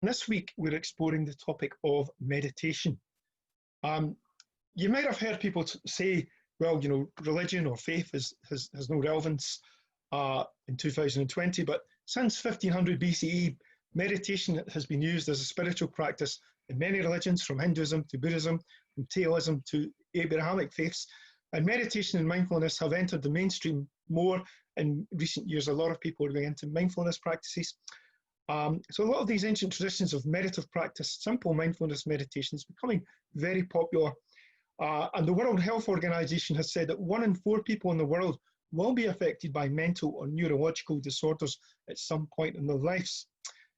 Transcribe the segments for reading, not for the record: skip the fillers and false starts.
This week, we're exploring the topic of meditation. You might have heard people say, well, religion or faith has no relevance in 2020, but since 1500 BCE, meditation has been used as a spiritual practice in many religions, from Hinduism to Buddhism, from Taoism to Abrahamic faiths. And meditation and mindfulness have entered the mainstream more in recent years. A lot of people are going into mindfulness practices. So a lot of these ancient traditions of meditative practice, simple mindfulness meditation, is becoming very popular. And the World Health Organization has said that 1 in 4 people in the world will be affected by mental or neurological disorders at some point in their lives.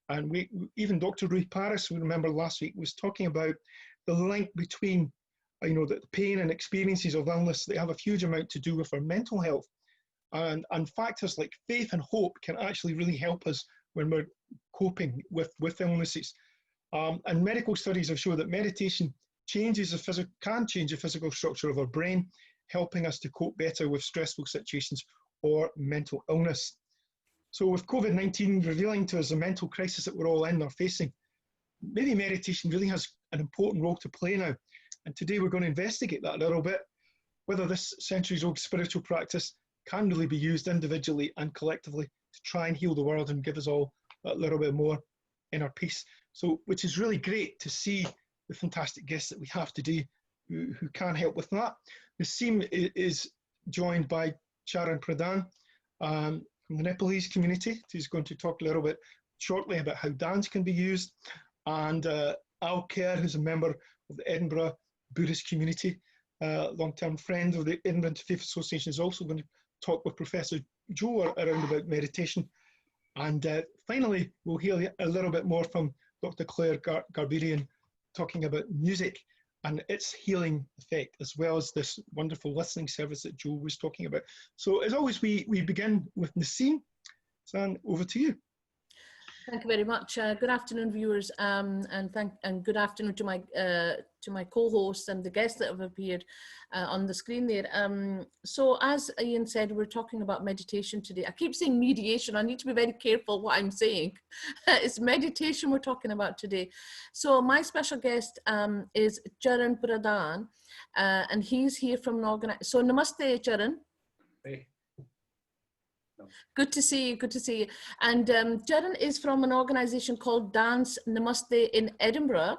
And even Dr. Rui Paris, we remember last week, was talking about the link between the pain and experiences of illness. They have a huge amount to do with our mental health. And factors like faith and hope can actually really help us when we're coping with illnesses. And medical studies have shown that meditation can change the physical structure of our brain, helping us to cope better with stressful situations or mental illness. So with COVID-19 revealing to us the mental crisis that we're all in or facing, maybe meditation really has an important role to play now. And today we're going to investigate that a little bit, whether this centuries-old spiritual practice can really be used individually and collectively to try and heal the world and give us all a little bit more inner peace. So, which is really great to see the fantastic guests that we have today who can help with that. Nassim is joined by Charan Pradan from the Nepalese community, who's going to talk a little bit shortly about how dance can be used, and Allen Kerr, who's a member of the Edinburgh Buddhist community, long-term friend of the Edinburgh Interfaith Association, is also going to talk with Professor Joe around about meditation. And finally, we'll hear a little bit more from Dr. Claire Garbarian talking about music and its healing effect, as well as this wonderful listening service that Joe was talking about. So as always, we begin with Nassim. San, over to you. Thank you very much. Good afternoon, viewers, and good afternoon to my co-hosts and the guests that have appeared on the screen there. So as Ian said, we're talking about meditation today. I keep saying mediation. I need to be very careful what I'm saying. It's meditation we're talking about today. So my special guest is Charan Pradan, and he's here from an organization. So Namaste, Charan. Hey. Good to see you, good to see you. And Charan is from an organization called Dance Namaste in Edinburgh.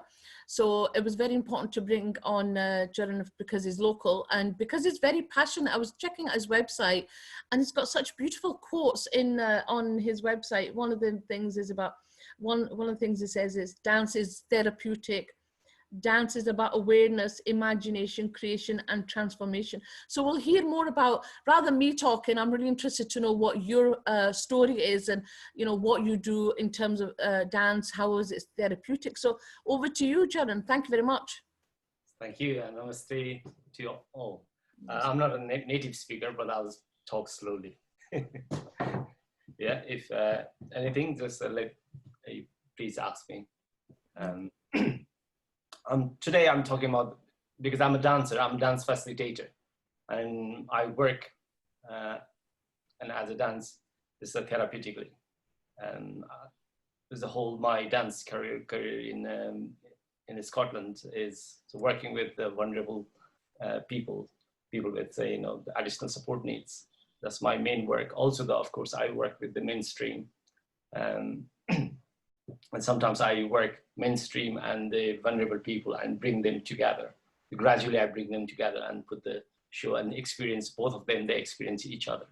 So it was very important to bring on Charan because he's local and because he's very passionate. I was checking out his website and he's got such beautiful quotes on his website. One of the things is about, one of the things he says is dance is therapeutic. Dance is about awareness, imagination, creation, and transformation. So we'll hear more about, rather than me talking, I'm really interested to know what your story is and, what you do in terms of dance, how is it therapeutic? So over to you, Charan. Thank you very much. Thank you, and namaste to you all. I'm not a native speaker, but I'll talk slowly. Yeah, if anything, just please ask me. Today I'm talking about, because I'm a dancer, I'm a dance facilitator, and I work and as a dance, this is therapeutically. And there's a whole my dance career in Scotland is working with the vulnerable people with the additional support needs. That's my main work. Also, though, of course, I work with the mainstream. And sometimes I work mainstream and the vulnerable people and bring them together. Gradually, I bring them together and put the show and experience, both of them, they experience each other.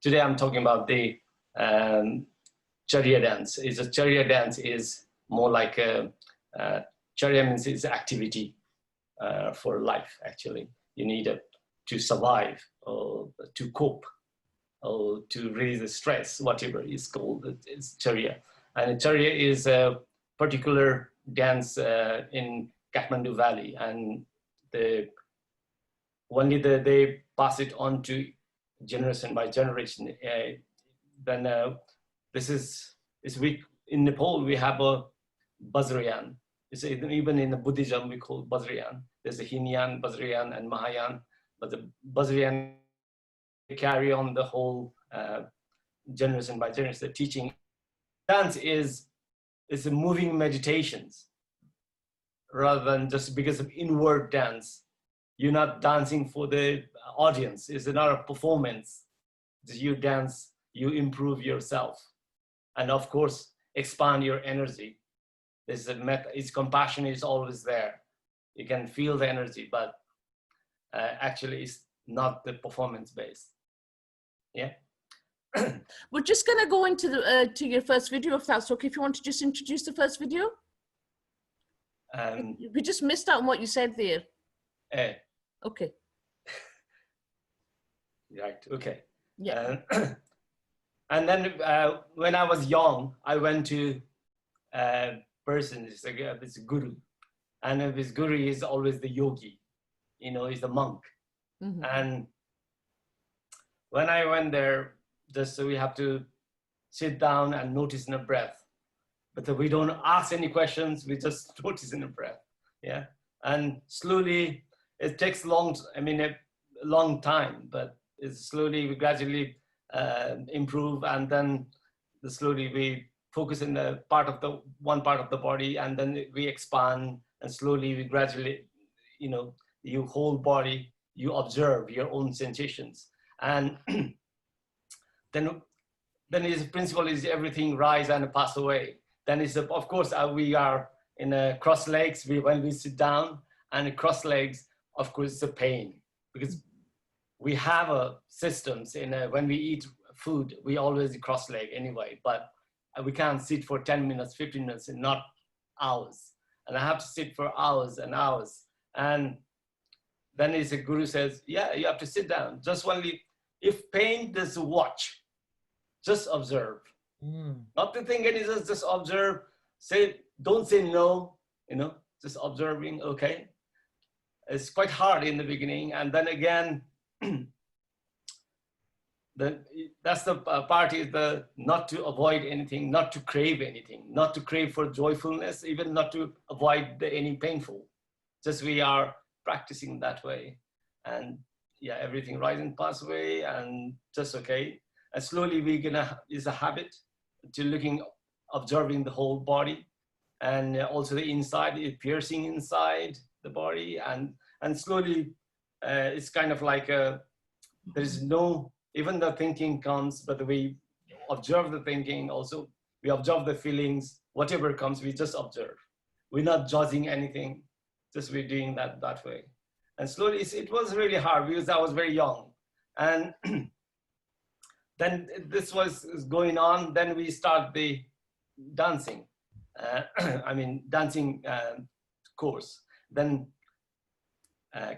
Today, I'm talking about the Charya dance. Charya dance is more like Charya means it's activity for life, actually. You need to survive or to cope, or to release the stress, whatever is called, it's Charya. And Charya is a particular dance in Kathmandu Valley, and they pass it on to generation by generation. In Nepal, we have a Bajrayan. Even in the Buddhism, we call Bajrayan. There's a Hinayan, Bajrayan, and Mahayan, but the Bajrayan carry on the whole generation by generation, the teaching. Dance is it's a moving meditations rather than just because of inward dance. You're not dancing for the audience. It's not a performance. You dance, you improve yourself. And of course, expand your energy. There's a its compassion is always there. You can feel the energy, but actually it's not the performance based. Yeah. We're just going to go into the to your first video, if that's okay. If you want to just introduce the first video. We just missed out on what you said there. Okay. Right. Okay. Yeah. And then when I was young, I went to a person, it's a guru. And this guru is always the yogi, you know, he's the monk. Mm-hmm. And when I went there, just so we have to sit down and notice in a breath. But we don't ask any questions, we just notice in a breath. Yeah. And slowly, it takes a long time, but it's slowly, we gradually improve, and then slowly we focus in the one part of the body, and then we expand, and slowly we gradually, you know, your whole body, you observe your own sensations. And then his principle is everything rise and pass away. Then is of course we are in a cross legs. When we sit down and cross legs, of course it's a pain, because we have a systems when we eat food, we always cross leg anyway, but we can't sit for 10 minutes, 15 minutes, and not hours. And I have to sit for hours and hours. And then the guru says, yeah, you have to sit down. Just only, if pain does watch, just observe. Not to think anything, just observe. Don't say no, you know, just observing, okay. It's quite hard in the beginning. And then again, that's the part is the not to avoid anything, not to crave anything, not to crave for joyfulness, even not to avoid any painful. Just we are practicing that way. And yeah, everything rise and pass away, and just okay. And slowly is a habit to observing the whole body, and also the inside, piercing inside the body, and slowly it's kind of like there is no, even the thinking comes, but we observe the thinking also, we observe the feelings, whatever comes, we just observe. We're not judging anything, just we're doing that way. And slowly, it was really hard because I was very young. And then this was going on, then we start the dancing, dancing course. Then,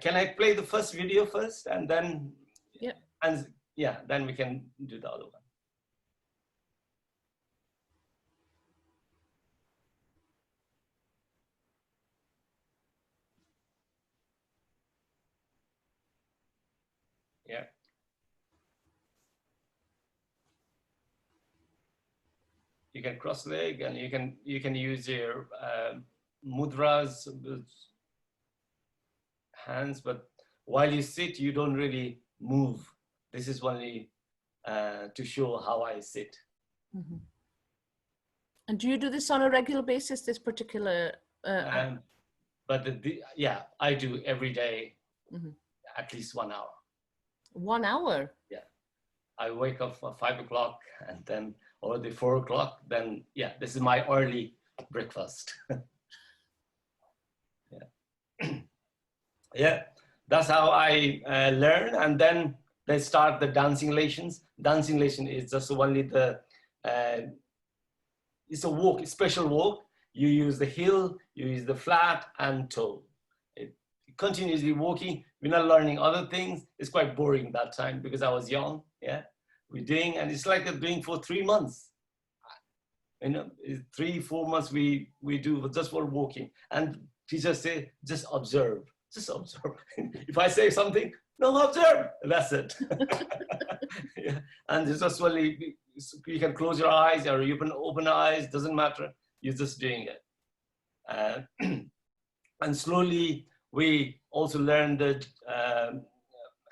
can I play the first video first, and then? Yeah. And yeah, then we can do the other one. Yeah. You can cross leg, and you can use your mudras, hands, but while you sit, you don't really move. This is only to show how I sit. Mm-hmm. And do you do this on a regular basis, this particular? Yeah, I do every day, mm-hmm. at least 1 hour. 1 hour? Yeah. I wake up at 5 o'clock, and then, or the 4 o'clock, then, yeah, this is my early breakfast. Yeah. Yeah, that's how I learn. And then they start the dancing lessons. Dancing lesson is just only it's a walk, a special walk. You use the heel, you use the flat and toe. Continuously walking. We're not learning other things. It's quite boring that time because I was young. Yeah, we're doing, and it's like doing for 3 months. You know, 3-4 months we do just for walking. And teachers say, just observe. Just observe. If I say something, no, observe. That's it. Yeah. And it's just only, you can close your eyes or you can open eyes, doesn't matter. You're just doing it. And slowly, we also learn the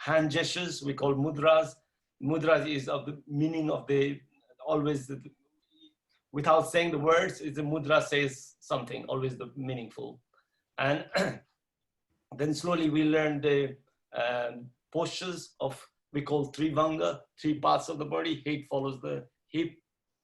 hand gestures we call mudras. Mudras is of the meaning of always without saying the words, the mudra says something, always the meaningful. And then slowly we learn the postures of, we call Trivanga, 3 parts of the body. Head follows the hip.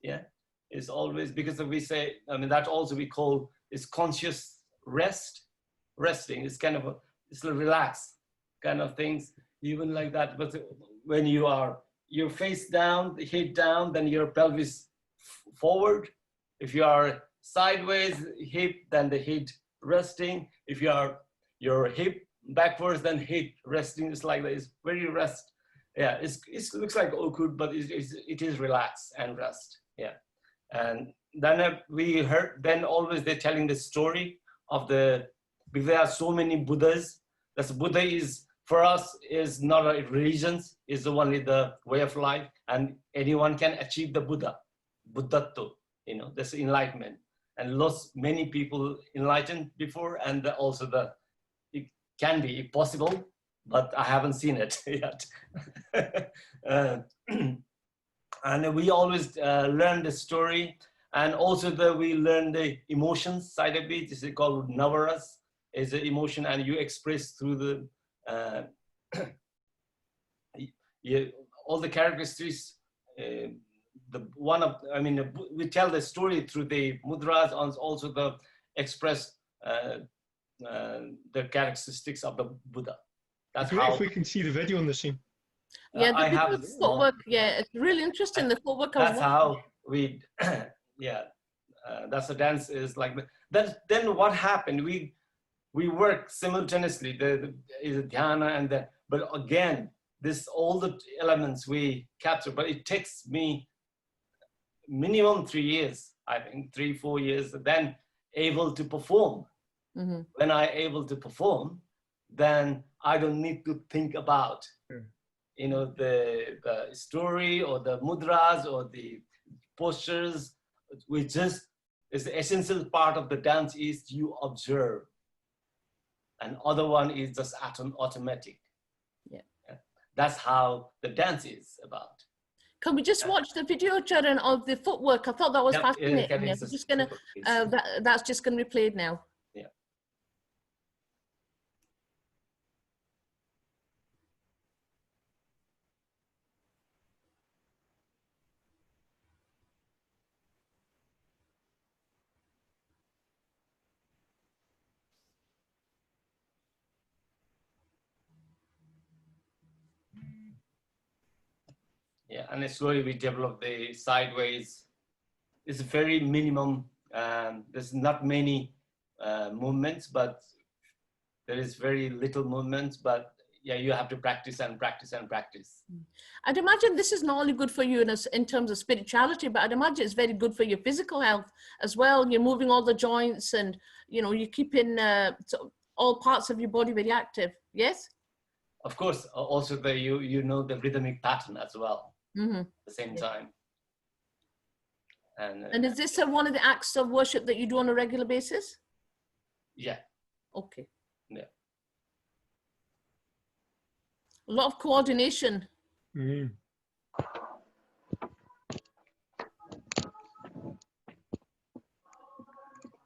Yeah, it's always, because we say, I mean, that also we call is conscious resting. It's kind of it's a relaxed kind of things, even like that. But when you are your face down, the head down, then your pelvis forward. If you are sideways, hip, then the head resting. If you are your hip backwards, then head resting. It's like that. It's very rest. Yeah, it looks like awkward, but it is relaxed and rest. Yeah, and then we heard, then always they're telling the story of because there are so many Buddhas. That's Buddha is, for us, is not a religion, is only the way of life, and anyone can achieve the Buddhatto, that's enlightenment. And many people enlightened before, and also it can be possible, but I haven't seen it yet. And we always learn the story, and also we learn the emotions side of it. This is called Navaras, is the emotion, and you express through the all the characteristics. We tell the story through the mudras, and also the express the characteristics of the Buddha. That's great how. If we can see the video on the scene. Yeah, the footwork. Yeah, it's really interesting. The footwork. That's how we. Yeah, that's the dance is like that. Then what happened? We work simultaneously. The dhyana and the. But again, all the elements we capture. But it takes me minimum 3 years. I think 3-4 years. Then able to perform. Mm-hmm. When I able to perform, then I don't need to think about. The story or the mudras or the postures. It's the essential part of the dance is you observe, and other one is just automatic. Yeah. That's how the dance is about. Can we just watch the video, Charan, of the footwork? I thought that was fascinating. We're just gonna that's just gonna be played now. Yeah, and slowly we develop the sideways. It's very minimum. There's not many movements, but there is very little movements. But yeah, you have to practice and practice and practice. I'd imagine this is not only good for you in terms of spirituality, but I'd imagine it's very good for your physical health as well. You're moving all the joints, and you're keeping all parts of your body very active. Yes. Of course, also the the rhythmic pattern as well. Mm-hmm. At the same time. And is this one of the acts of worship that you do on a regular basis? Yeah. Okay. Yeah. A lot of coordination. Mm.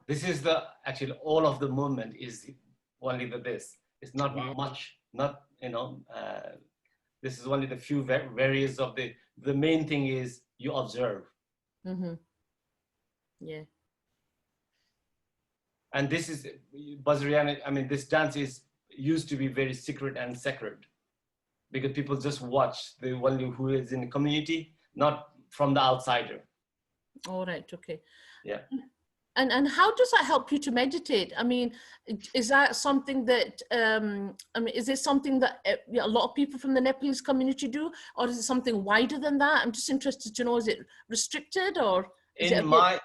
This is actually all of the movement is only this. It's not much, this is only the few various of the main thing is you observe. Mm-hmm. Yeah. And this is Vajrayana, this dance is used to be very secret and sacred because people just watch the one who is in the community, not from the outsider. All right. Okay. Yeah. And how does that help you to meditate? Is that something that, is it something that a lot of people from the Nepalese community do, or is it something wider than that? I'm just interested to know, is it restricted or? In my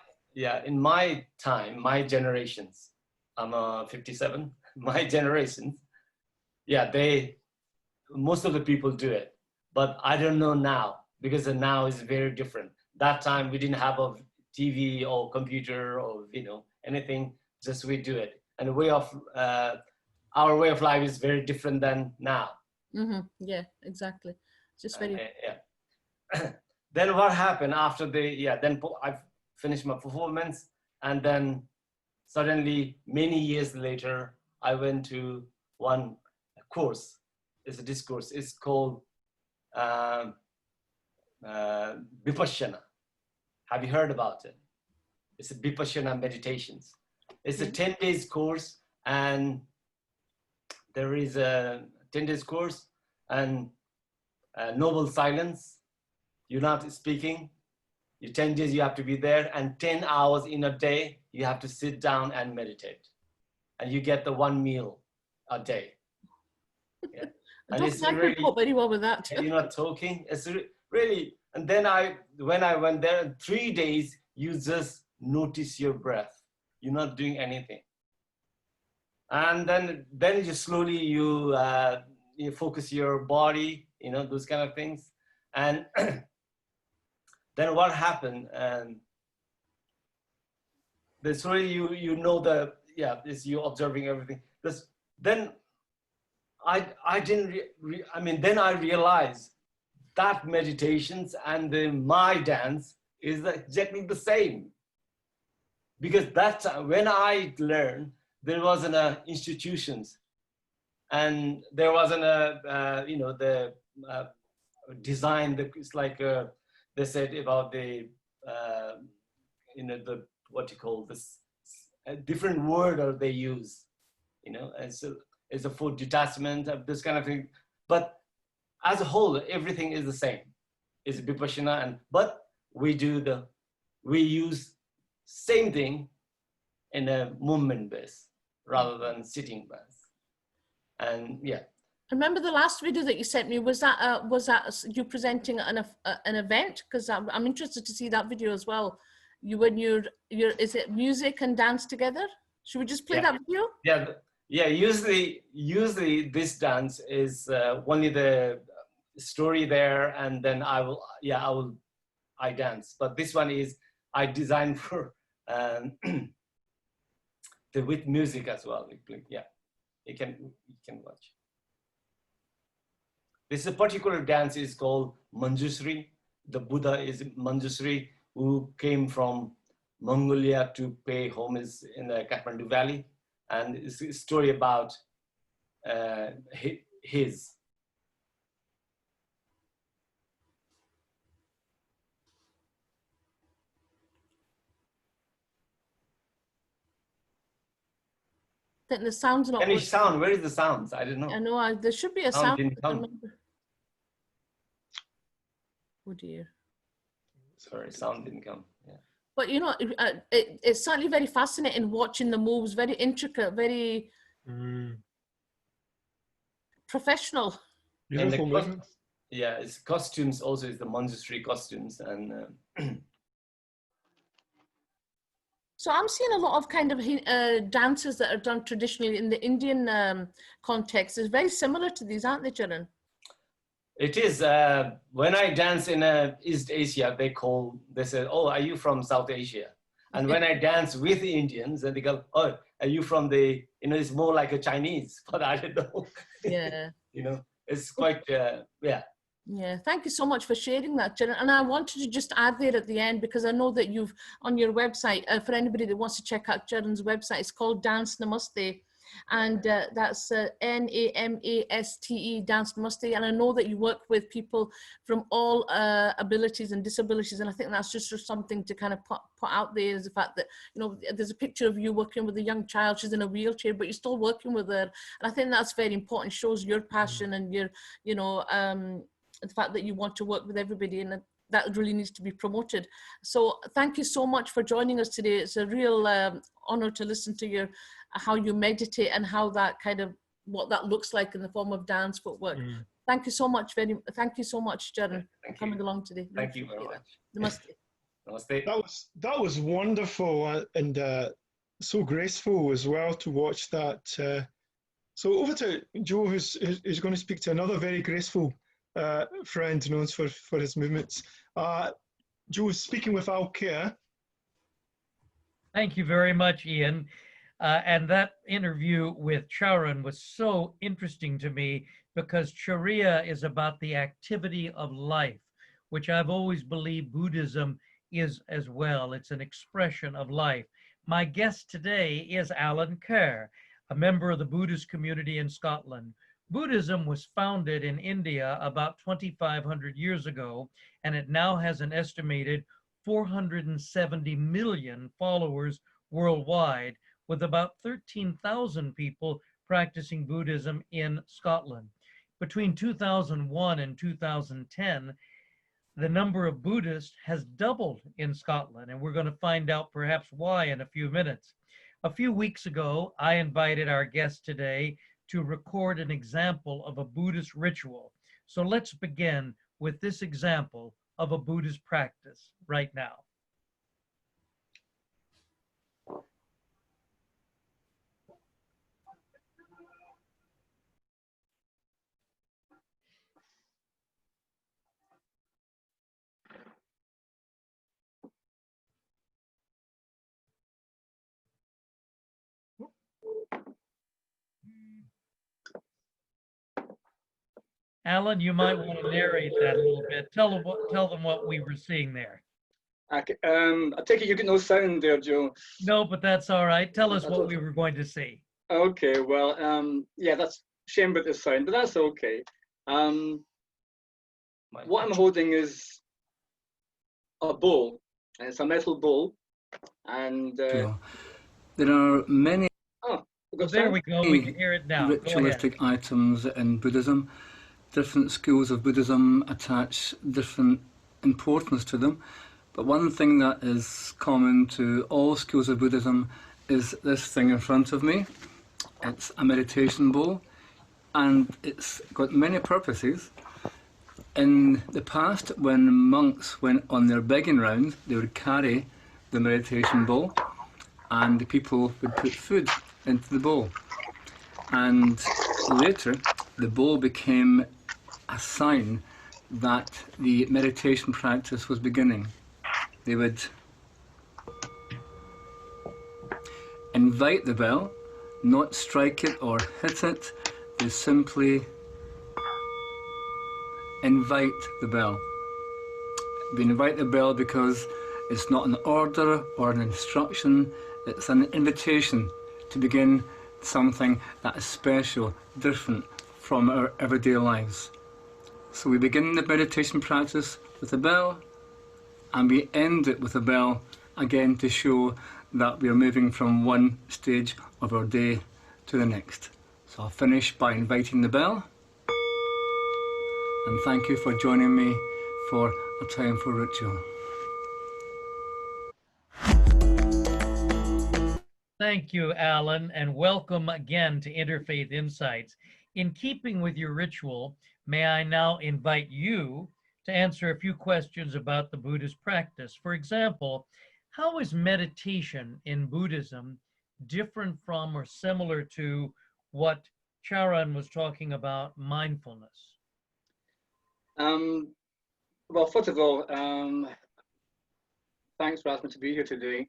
time, my generations, I'm 57, my generations, most of the people do it, but I don't know now, because now is very different. That time we didn't have a TV or computer or anything, just we do it. And our way of life is very different than now. Mm-hmm. Yeah, exactly. Just very. Then what happened after finished my performance, and then suddenly, many years later, I went to one course. It's a discourse. It's called Vipassana. Have you heard about it? It's a Vipassana meditations. It's a 10 days course, and there is a 10 days course and noble silence. You're not speaking. You 10 days you have to be there, and 10 hours in a day you have to sit down and meditate, and you get the one meal a day. Yeah. And it's really, cope very well with that. you're not talking. It's really. And then when I went there, 3 days you just notice your breath. You're not doing anything, and then you slowly you focus your body. You know, those kind of things, and. Then what happened? And that's really you know the is you observing everything. Then I didn't. Then I realized that meditations and my dance is exactly the same. Because that time when I learned, there wasn't institutions, and there wasn't the design. It's like they said about the the what you call this a different word or they use, and so it's a full detachment of this kind of thing. But as a whole, everything is the same. It's Vipassana, but we use same thing in a movement base rather than sitting base. And yeah. I remember the last video that you sent me. Was that you presenting at an event? Because I'm interested to see that video as well. Is it music and dance together? Should we just play that video? Yeah. Usually this dance is only the story there, and then I dance. But this one is I designed for with music as well. Yeah, you can watch. This particular dance is called Manjushri. The Buddha is Manjushri, who came from Mongolia to pay homage in the Kathmandu Valley. And it's a story about his. Then the sound's not. Any sound? Where is the sounds? I don't know. I know there should be a sound. Didn't come. Oh dear. Sorry, sound didn't come. Yeah. But it's certainly very fascinating watching the moves. Very intricate, very professional. Beautiful movements. Yeah, it's costumes also. Is the Manjushri costumes and. So I'm seeing a lot of kind of dances that are done traditionally in the Indian context. It's very similar to these, aren't they, Charan? It is. When I dance in East Asia, they say, "Oh, are you from South Asia?" And when I dance with the Indians, and they go, "Oh, are you from the?" It's more like a Chinese, but I don't know. Yeah. It's quite yeah. Yeah, thank you so much for sharing that, Charan. And I wanted to just add there at the end, because I know that you've on your website, for anybody that wants to check out Charan's website, it's called Dance Namaste. And that's Namaste, Dance Namaste. And I know that you work with people from all abilities and disabilities. And I think that's just something to kind of put out there, is the fact that, there's a picture of you working with a young child. She's in a wheelchair, but you're still working with her. And I think that's very important. It shows your passion and your, the fact that you want to work with everybody, and that really needs to be promoted. So thank you so much for joining us today. It's a real honor to listen to how you meditate and how that what that looks like in the form of dance footwork. Thank you so much, Charan, for coming along today. Thank you very much. Namaste. Namaste. That was wonderful and so graceful as well to watch that. So over to Joe, who's going to speak to another very graceful friend known for his movements. Joe, speaking with Allen Kerr. Thank you very much, Ian. And that interview with Charan was so interesting to me, because Charya is about the activity of life, which I've always believed Buddhism is as well. It's an expression of life. My guest today is Allen Kerr, a member of the Buddhist community in Scotland. Buddhism was founded in India about 2,500 years ago, and it now has an estimated 470 million followers worldwide, with about 13,000 people practicing Buddhism in Scotland. Between 2001 and 2010, the number of Buddhists has doubled in Scotland, and we're going to find out perhaps why in a few minutes. A few weeks ago, I invited our guest today to record an example of a Buddhist ritual. So let's begin with this example of a Buddhist practice right now. Allen, you might want to narrate that a little bit. Tell them what we were seeing there. I take it you get no sound there, Joe. No, but that's all right. Tell us what we were going to see. Okay, well, yeah, that's a shame about the sound, but that's okay. What I'm holding is a bowl, and it's a metal bowl, and there are many there we go. We can hear it now. ritualistic items in Buddhism. Different schools of Buddhism attach different importance to them. But one thing that is common to all schools of Buddhism is this thing in front of me. It's a meditation bowl, and it's got many purposes. In the past, when monks went on their begging round, they would carry the meditation bowl, and the people would put food into the bowl. And later, the bowl became a sign that the meditation practice was beginning. They would invite the bell, not strike it or hit it. They simply invite the bell. They invite the bell because it's not an order or an instruction, it's an invitation to begin something that is special, different from our everyday lives. So we begin the meditation practice with a bell, and we end it with a bell, again to show that we are moving from one stage of our day to the next. So I'll finish by inviting the bell, and thank you for joining me for a time for ritual. Thank you, Allen, and welcome again to Interfaith Insights. In keeping with your ritual, may I now invite you to answer a few questions about the Buddhist practice. For example, how is meditation in Buddhism different from or similar to what Charan was talking about, mindfulness? Well, first of all, thanks for asking me to be here today.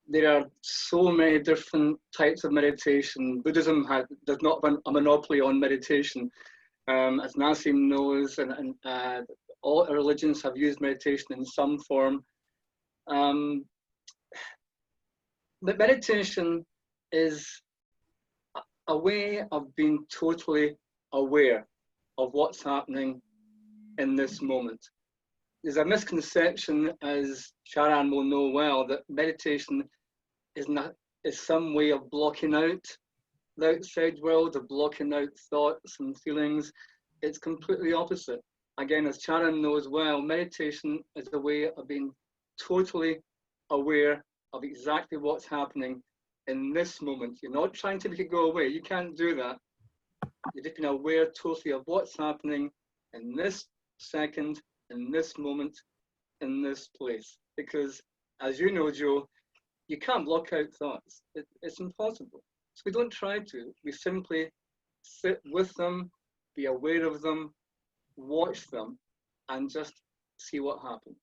There are so many different types of meditation. Buddhism does not have a monopoly on meditation. As Nassim knows, and all religions have used meditation in some form. But meditation is a way of being totally aware of what's happening in this moment. There's a misconception, as Charan will know well, that meditation is some way of blocking out the outside world, of blocking out thoughts and feelings. It's completely opposite. Again, as Charan knows well, meditation is a way of being totally aware of exactly what's happening in this moment. You're not trying to make it go away. You can't do that. You're just being aware totally of what's happening in this second, in this moment, in this place. Because, as you know, Joe, you can't block out thoughts. It's impossible. So we don't try to. We simply sit with them, be aware of them, watch them, and just see what happens.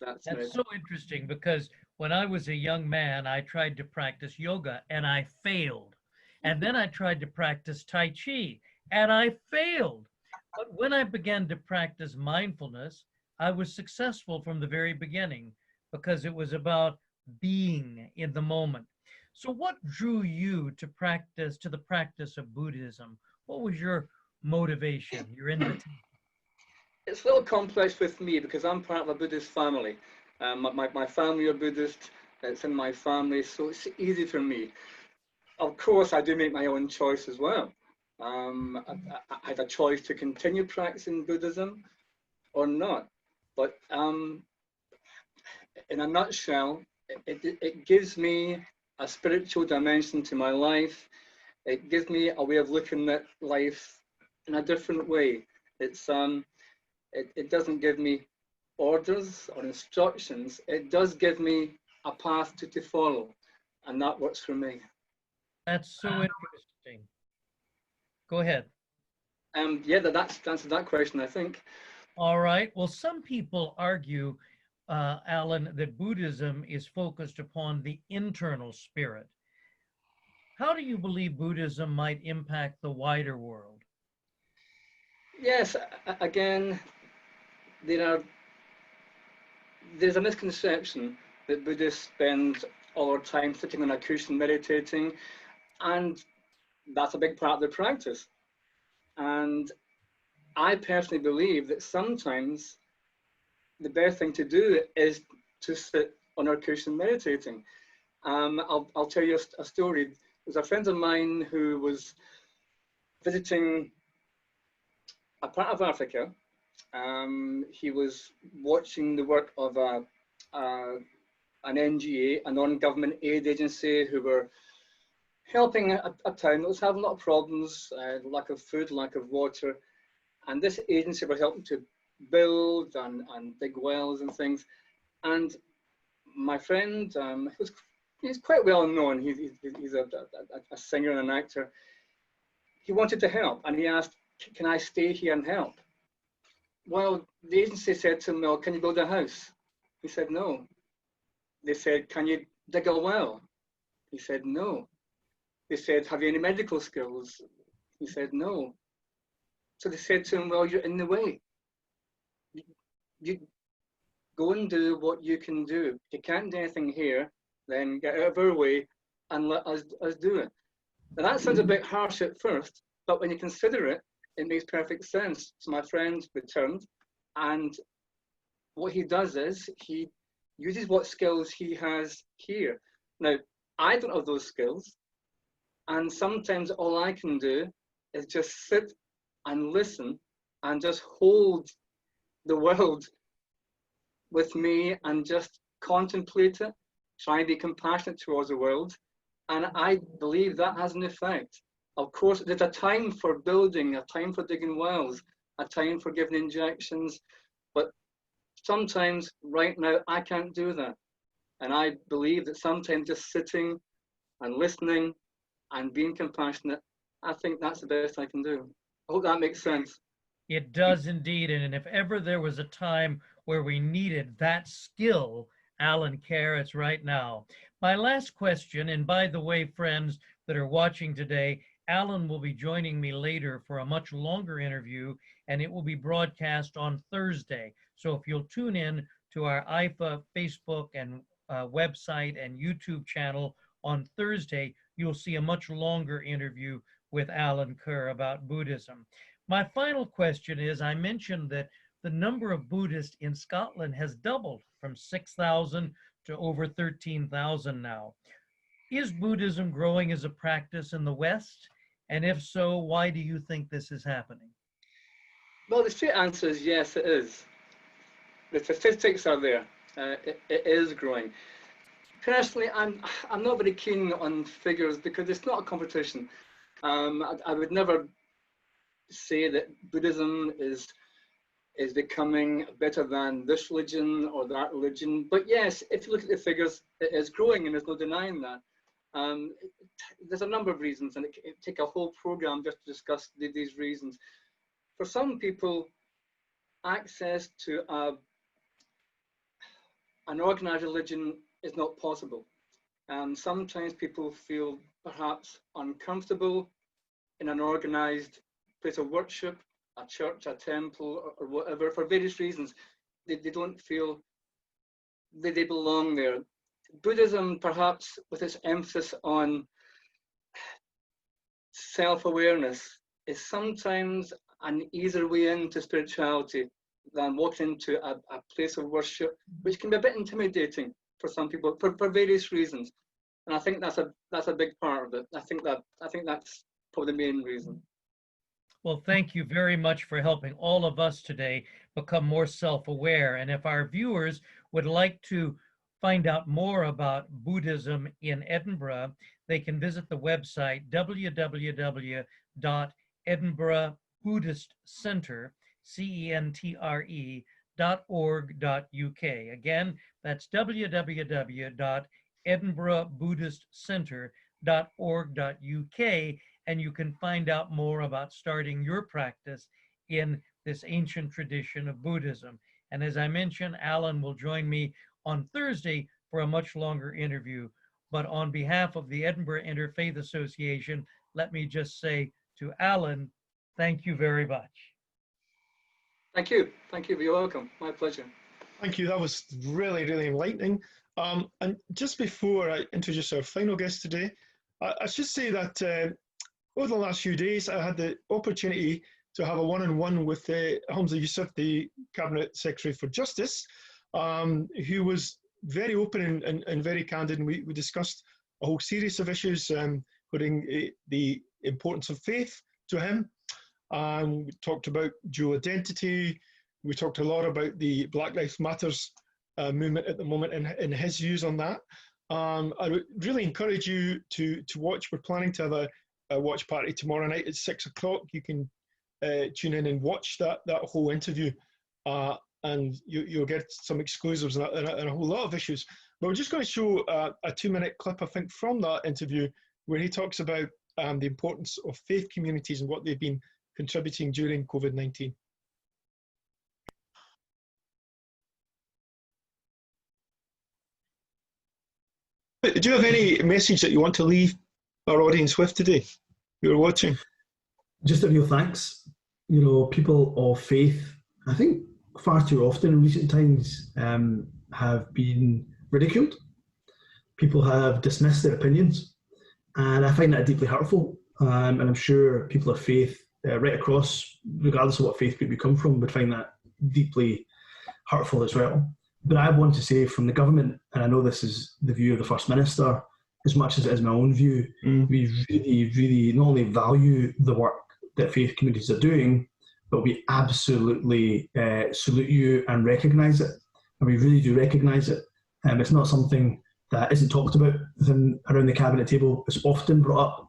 That's so interesting, because when I was a young man, I tried to practice yoga and I failed. And then I tried to practice Tai Chi and I failed. But when I began to practice mindfulness, I was successful from the very beginning because it was about being in the moment. So what drew you to the practice of Buddhism? What was your motivation, your invitation? It's a little complex with me because I'm part of a Buddhist family. My family are Buddhist. It's in my family, so it's easy for me. Of course, I do make my own choice as well. I had a choice to continue practicing Buddhism or not. But in a nutshell, it gives me a spiritual dimension to my life. It gives me a way of looking at life in a different way. It doesn't give me orders or instructions. It does give me a path to follow, and that works for me. That's so interesting. Go ahead. Yeah, that's answered that question, I think. All right. Well, some people argue, Alan, that Buddhism is focused upon the internal spirit. How do you believe Buddhism might impact the wider world? Yes, again, there's a misconception that Buddhists spend all our time sitting on a cushion meditating, and that's a big part of their practice. And I personally believe that sometimes the best thing to do is to sit on our cushion meditating. I'll tell you a story. There's a friend of mine who was visiting a part of Africa. He was watching the work of an NGA, a non-government aid agency, who were helping a town that was having a lot of problems, lack of food, lack of water. And this agency were helping to build and dig wells and things. And my friend, he's quite well known. He's a singer and an actor. He wanted to help, and he asked, "Can I stay here and help?" Well, the agency said to him, "Well, can you build a house?" He said, "No." They said, "Can you dig a well?" He said, "No." They said, "Have you any medical skills?" He said, "No." So they said to him, "Well, you're in the way. You go and do what you can do. If you can't do anything here, then get out of our way and let us do it." Now that sounds a bit harsh at first, but when you consider it, it makes perfect sense. So my friend returned, and what he does is he uses what skills he has here. Now, I don't have those skills, and sometimes all I can do is just sit and listen and just hold the world with me and just contemplate it, try and be compassionate towards the world. And I believe that has an effect. Of course, there's a time for building, a time for digging wells, a time for giving injections, but sometimes right now I can't do that. And I believe that sometimes just sitting and listening and being compassionate, I think that's the best I can do. I hope that makes sense. It does indeed. And if ever there was a time where we needed that skill, Allen Kerr, it's right now. My last question, and by the way, friends that are watching today, Allen will be joining me later for a much longer interview, and it will be broadcast on Thursday. So if you'll tune in to our IFA Facebook and website and YouTube channel on Thursday, you'll see a much longer interview with Allen Kerr about Buddhism. My final question is, I mentioned that the number of Buddhists in Scotland has doubled from 6,000 to over 13,000 now. Is Buddhism growing as a practice in the West? And if so, why do you think this is happening? Well, the straight answer is yes, it is. The statistics are there. It is growing. Personally, I'm not very keen on figures because it's not a competition. I would never say that Buddhism is becoming better than this religion or that religion. But yes, if you look at the figures, it is growing, and there's no denying that. There's a number of reasons, and it take a whole program just to discuss these reasons. For some people, access to an organized religion is not possible. Sometimes people feel perhaps uncomfortable in an organized place of worship, a church, a temple, or whatever, for various reasons. they don't feel that they belong there. Buddhism, perhaps with its emphasis on self-awareness, is sometimes an easier way into spirituality than walking into a place of worship, which can be a bit intimidating for some people for various reasons. And I think that's a big part of it. I think that's probably the main reason. Well, thank you very much for helping all of us today become more self-aware. And if our viewers would like to find out more about Buddhism in Edinburgh, they can visit the website www.edinburghbuddhistcenter.org.uk. Again, that's www.edinburghbuddhistcenter.org.uk, and you can find out more about starting your practice in this ancient tradition of Buddhism. And as I mentioned, Alan will join me on Thursday for a much longer interview. But on behalf of the Edinburgh Interfaith Association, let me just say to Alan, thank you very much. Thank you. Thank you. You're welcome. My pleasure. Thank you. That was really, really enlightening. And just before I introduce our final guest today, I should say that over the last few days, I had the opportunity to have a one-on-one with Hamza Yusuf, the Cabinet Secretary for Justice, who was very open and very candid, and we discussed a whole series of issues, including the importance of faith to him. We talked about dual identity. We talked a lot about the Black Lives Matters movement at the moment and his views on that. I would really encourage you to watch. We're planning to have a watch party tomorrow night at 6 o'clock. You can tune in and watch that whole interview. And you'll get some exclusives and a whole lot of issues. But we're just going to show a 2-minute clip, I think, from that interview where he talks about the importance of faith communities and what they've been contributing during COVID-19. Do you have any message that you want to leave our audience with today who are watching? Just a real thanks. You know, people of faith, I think, far too often in recent times have been ridiculed. People have dismissed their opinions, and I find that deeply hurtful. And I'm sure people of faith right across, regardless of what faith group you come from, would find that deeply hurtful as well. But I want to say from the government, and I know this is the view of the First Minister, as much as it is my own view, we really, really not only value the work that faith communities are doing, but we absolutely salute you and recognise it. And we really do recognise it. It's not something that isn't talked about around the cabinet table. It's often brought up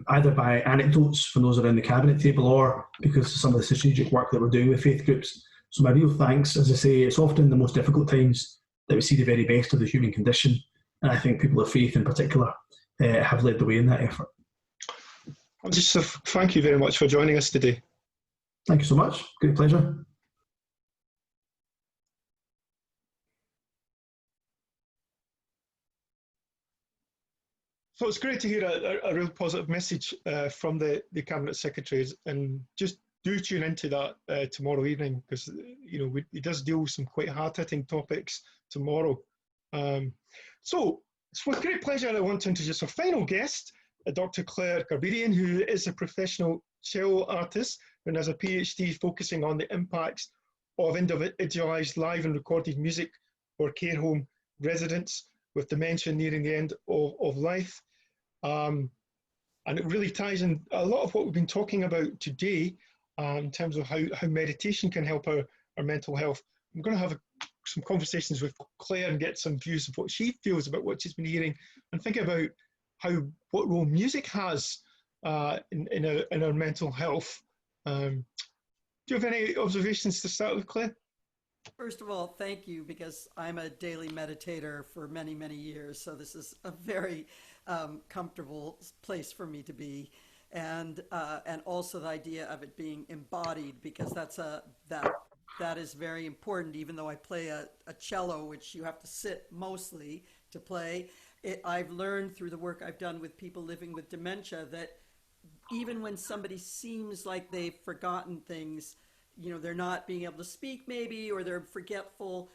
either by anecdotes from those around the cabinet table or because of some of the strategic work that we're doing with faith groups. So my real thanks, as I say, it's often the most difficult times that we see the very best of the human condition. And I think people of faith in particular have led the way in that effort. Just thank you very much for joining us today. Thank you so much. Great pleasure. So it's great to hear a real positive message from the Cabinet Secretaries, and just do tune into that tomorrow evening, because you know it does deal with some quite hard-hitting topics tomorrow. So it's with great pleasure I want to introduce our final guest, Dr. Claire Garberian, who is a professional cello artist and has a PhD focusing on the impacts of individualised live and recorded music for care home residents with dementia nearing the end of life. And it really ties in a lot of what we've been talking about today in terms of how meditation can help our mental health. I'm going to have some conversations with Claire and get some views of what she feels about what she's been hearing, and think about what role music has in our mental health. Do you have any observations to start with, Claire? First of all, thank you, because I'm a daily meditator for many, many years. So this is a very comfortable place for me to be. And also the idea of it being embodied, because that is very important. Even though I play a cello, which you have to sit mostly to play, I've learned through the work I've done with people living with dementia that even when somebody seems like they've forgotten things, you know, they're not being able to speak maybe, or they're forgetful.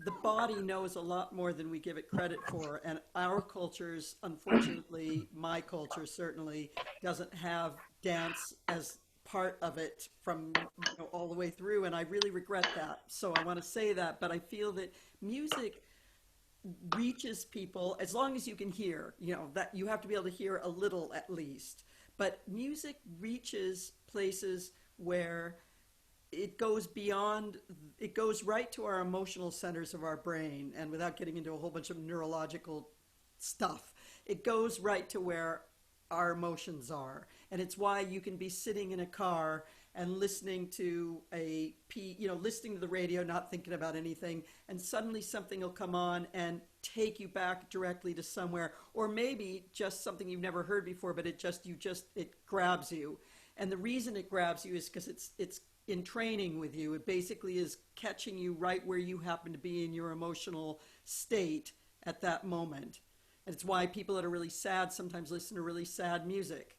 The body knows a lot more than we give it credit for. And our cultures, unfortunately, my culture certainly doesn't have dance as part of it from, you know, all the way through. And I really regret that. So I want to say that, but I feel that music reaches people as long as you can hear, you know, that you have to be able to hear a little at least. But music reaches places where it goes beyond, it goes right to our emotional centers of our brain. And without getting into a whole bunch of neurological stuff, it goes right to where our emotions are. And it's why you can be sitting in a car and listening to listening to the radio, not thinking about anything, and suddenly something will come on and take you back directly to somewhere, or maybe just something you've never heard before, but it grabs you. And the reason it grabs you is because it's in training with you. It basically is catching you right where you happen to be in your emotional state at that moment. And it's why people that are really sad sometimes listen to really sad music,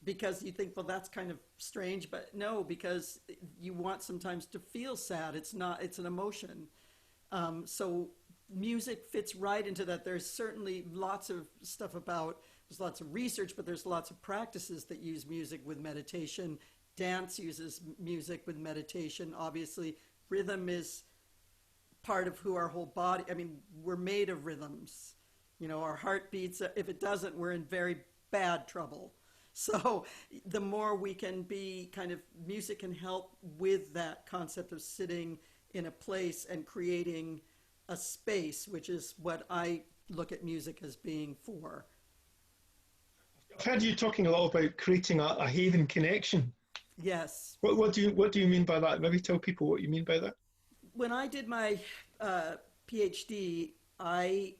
because you think, well, that's kind of strange, but no, because you want sometimes to feel sad. It's an emotion. So music fits right into that. There's certainly lots of stuff there's lots of research, but there's lots of practices that use music with meditation. Dance uses music with meditation. Obviously, rhythm is part of who our whole body, I mean, we're made of rhythms. You know, our heart beats, if it doesn't, we're in very bad trouble. So the more we can be music can help with that concept of sitting in a place and creating a space, which is what I look at music as being for. I've heard you talking a lot about creating a haven connection. Yes. What do you mean by that? Maybe tell people what you mean by that. When I did my PhD, I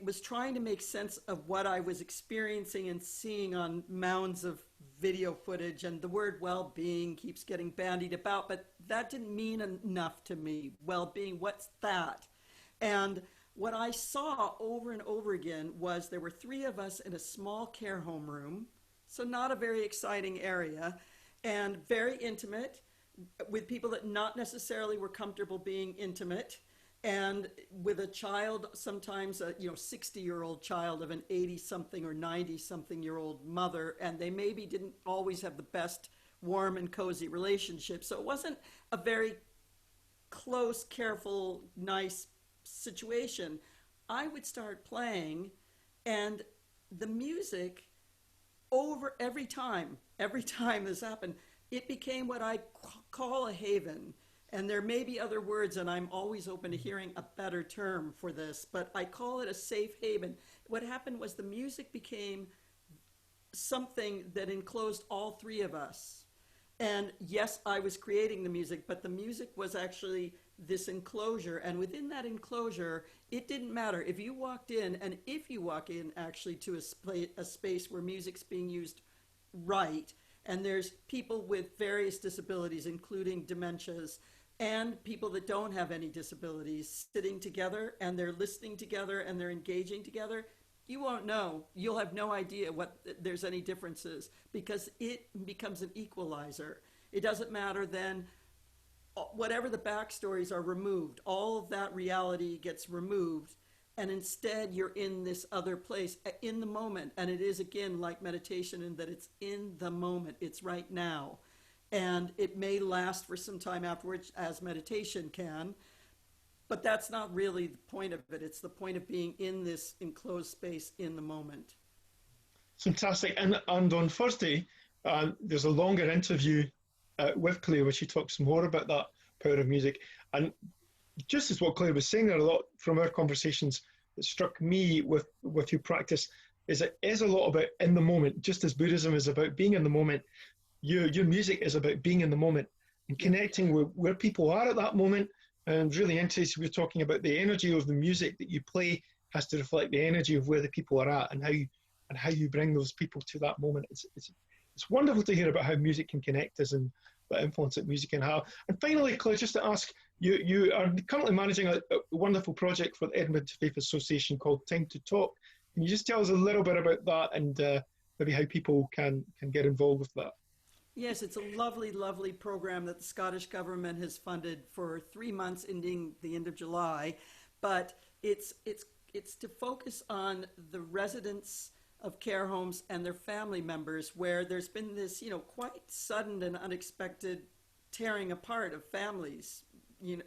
was trying to make sense of what I was experiencing and seeing on mounds of video footage, and the word well-being keeps getting bandied about, but that didn't mean enough to me. Well-being, what's that? And what I saw over and over again was there were 3 of us in a small care home room, so not a very exciting area, and very intimate, with people that not necessarily were comfortable being intimate, and with a child, sometimes a 60-year-old child of an 80-something or 90-something-year-old mother, and they maybe didn't always have the best warm and cozy relationship. So it wasn't a very close, careful, nice situation. I would start playing, and the music, over every time this happened, it became what I call a haven. And there may be other words, and I'm always open to hearing a better term for this, but I call it a safe haven. What happened was the music became something that enclosed all 3 of us. And yes, I was creating the music, but the music was actually this enclosure. And within that enclosure, it didn't matter if you walked in, and if you walk in actually to a space where music's being used right, and there's people with various disabilities, including dementias, and people that don't have any disabilities sitting together, and they're listening together, and they're engaging together, you won't know. You'll have no idea what there's any differences, because it becomes an equalizer. It doesn't matter then, whatever the backstories are removed, all of that reality gets removed, and instead you're in this other place, in the moment. And it is, again, like meditation in that it's in the moment, it's right now. And it may last for some time afterwards, as meditation can, but that's not really the point of it. It's the point of being in this enclosed space in the moment. Fantastic. And on Thursday, there's a longer interview with Claire where she talks more about that power of music. And just as what Claire was saying there, a lot from our conversations that struck me with your practice is it is a lot about in the moment, just as Buddhism is about being in the moment. Your music is about being in the moment and connecting with where people are at that moment. And really interesting, we're talking about the energy of the music that you play has to reflect the energy of where the people are at and how you bring those people to that moment. It's wonderful to hear about how music can connect us and what influence that music can have. And finally, Claire, just to ask, you are currently managing a wonderful project for the Edinburgh Faith Association called Time to Talk. Can you just tell us a little bit about that and maybe how people can get involved with that? Yes, it's a lovely, lovely program that the Scottish government has funded for 3 months, ending the end of July. But it's to focus on the residents of care homes and their family members, where there's been this, quite sudden and unexpected tearing apart of families.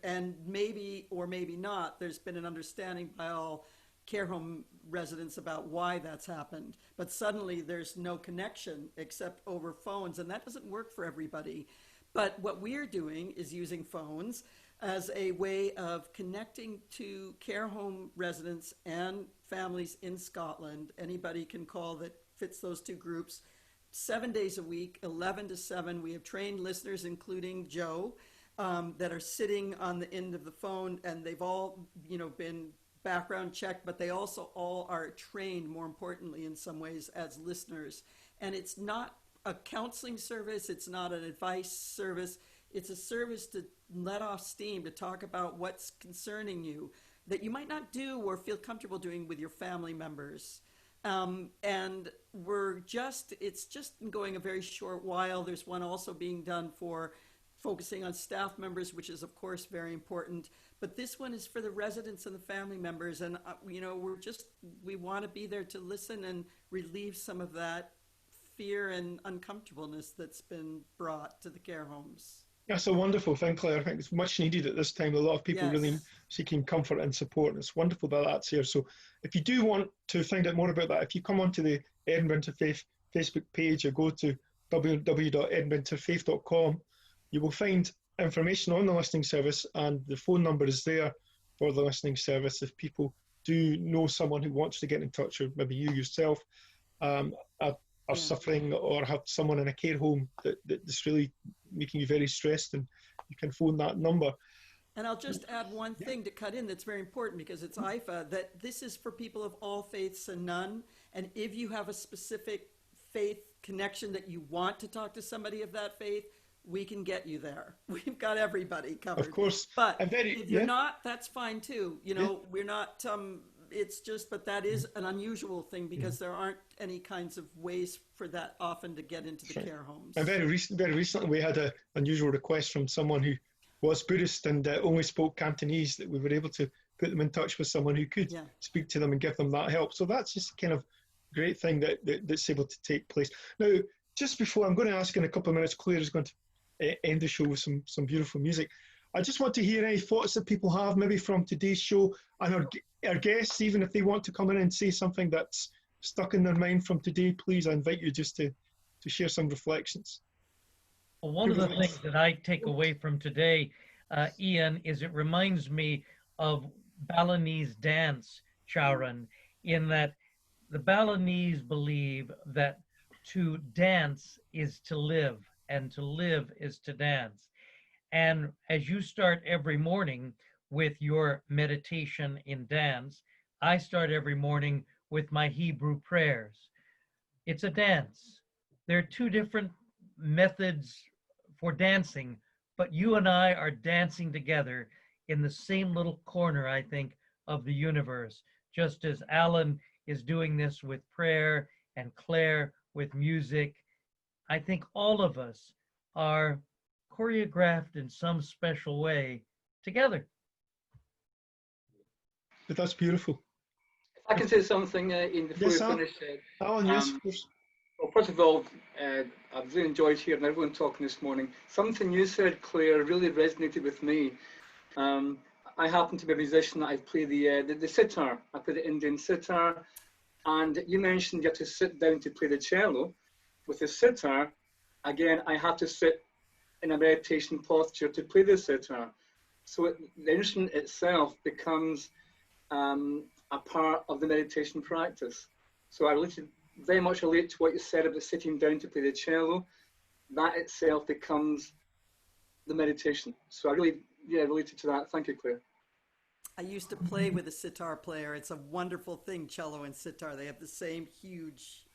And maybe or maybe not, there's been an understanding by all care home residents about why that's happened. But suddenly there's no connection except over phones, and that doesn't work for everybody. But what we're doing is using phones as a way of connecting to care home residents and families in Scotland. Anybody can call that fits those two groups. 7 days a week, 11 to 7. We have trained listeners, including Joe, that are sitting on the end of the phone, and they've all, been background checked, but they also all are trained, more importantly, in some ways, as listeners. And it's not a counseling service. It's not an advice service. It's a service to let off steam, to talk about what's concerning you that you might not do or feel comfortable doing with your family members. And it's just been going a very short while. There's one also being done for focusing on staff members, which is of course very important. But this one is for the residents and the family members. And, we want to be there to listen and relieve some of that fear and uncomfortableness that's been brought to the care homes. That's a wonderful thing, Claire. I think it's much needed at this time. A lot of people really seeking comfort and support. And it's wonderful that that's here. So if you do want to find out more about that, if you come onto the Edinburgh Interfaith Facebook page or go to www.edinburghinterfaith.com, you will find information on the listening service, and the phone number is there for the listening service if people do know someone who wants to get in touch, or maybe you yourself are suffering or have someone in a care home that's really making you very stressed, and you can phone that number. And I'll just add one thing to cut in that's very important, because it's IFA, that this is for people of all faiths and none. And if you have a specific faith connection that you want to talk to somebody of that faith, we can get you there. We've got everybody covered. Of course. But if you're not, that's fine too. We're not, it's just, but that is an unusual thing, because there aren't any kinds of ways for that often to get into the care homes. And very recently we had an unusual request from someone who was Buddhist and only spoke Cantonese, that we were able to put them in touch with someone who could speak to them and give them that help. So that's just kind of great thing that's able to take place. Now, just before, I'm going to ask in a couple of minutes, Claire is going to end the show with some beautiful music. I just want to hear any thoughts that people have, maybe from today's show, and our guests, even if they want to come in and say something that's stuck in their mind from today, please, I invite you just to share some reflections. Well, one of the things that I take away from today, Ian, is it reminds me of Balinese dance, Charan, in that the Balinese believe that to dance is to live, and to live is to dance. And as you start every morning with your meditation in dance, I start every morning with my Hebrew prayers. It's a dance. There are two different methods for dancing, but you and I are dancing together in the same little corner, I think, of the universe, just as Allen is doing this with prayer and Claire with music. I think all of us are choreographed in some special way together. But that's beautiful. If I can say something, Ian, before we finish. Alan, yes, of course. Well, first of all, I've really enjoyed hearing everyone talking this morning. Something you said, Claire, really resonated with me. I happen to be a musician. I play the sitar. I play the Indian sitar. And you mentioned you have to sit down to play the cello. With the sitar, again, I have to sit in a meditation posture to play the sitar. So the instrument itself becomes a part of the meditation practice. So I very much relate to what you said about sitting down to play the cello. That itself becomes the meditation. So I really related to that. Thank you, Claire. I used to play with a sitar player. It's a wonderful thing, cello and sitar. They have the same huge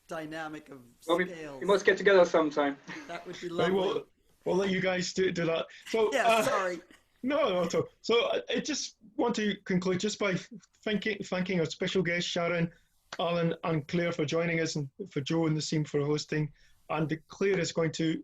dynamic of scales. We must get together sometime. That would be lovely. We'll let you guys do that. So sorry. No. So I just want to conclude just by thanking our special guests, Charan, Alan and Claire, for joining us, and for Joe and the team for hosting And Claire is going to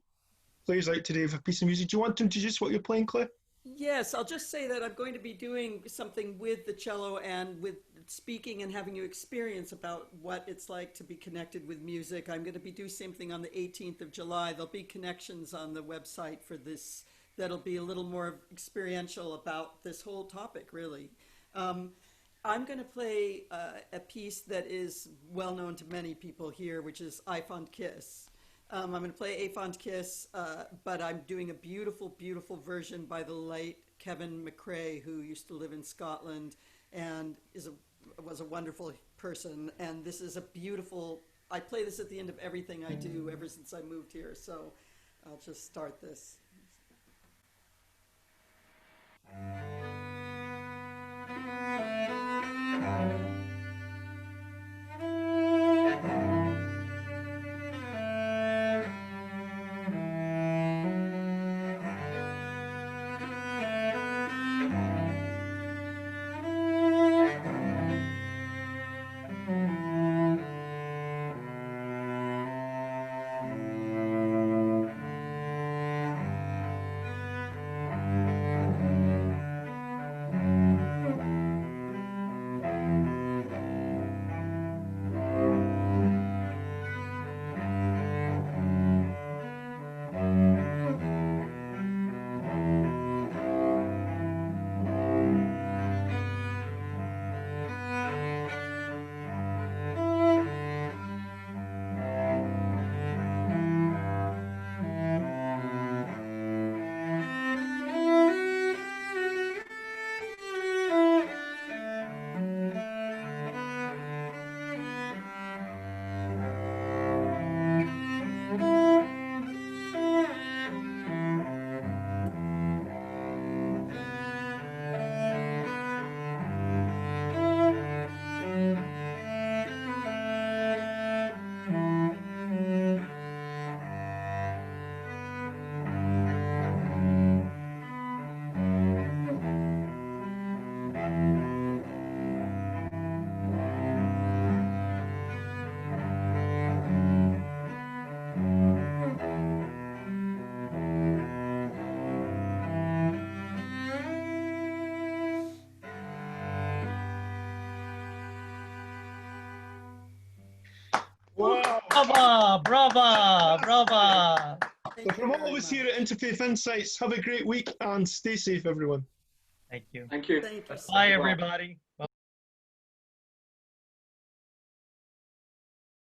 play us out today with a piece of music. Do you want to introduce what you're playing, Claire? Yes, I'll just say that I'm going to be doing something with the cello and with speaking and having you experience about what it's like to be connected with music. I'm going to be doing something on the 18th of July. There'll be connections on the website for this that'll be a little more experiential about this whole topic, really. I'm going to play a piece that is well known to many people here, which is I Fond Kiss. I'm going to play A Fond Kiss, but I'm doing a beautiful, beautiful version by the late Kevin McRae, who used to live in Scotland and was a wonderful person. And this is a beautiful, I play this at the end of everything I do ever since I moved here. So I'll just start this. Wow. Brava, brava, brava. So from all of us here at Interfaith Insights, have a great week and stay safe, everyone. Thank you. Thank you. Thank you. Bye, everybody.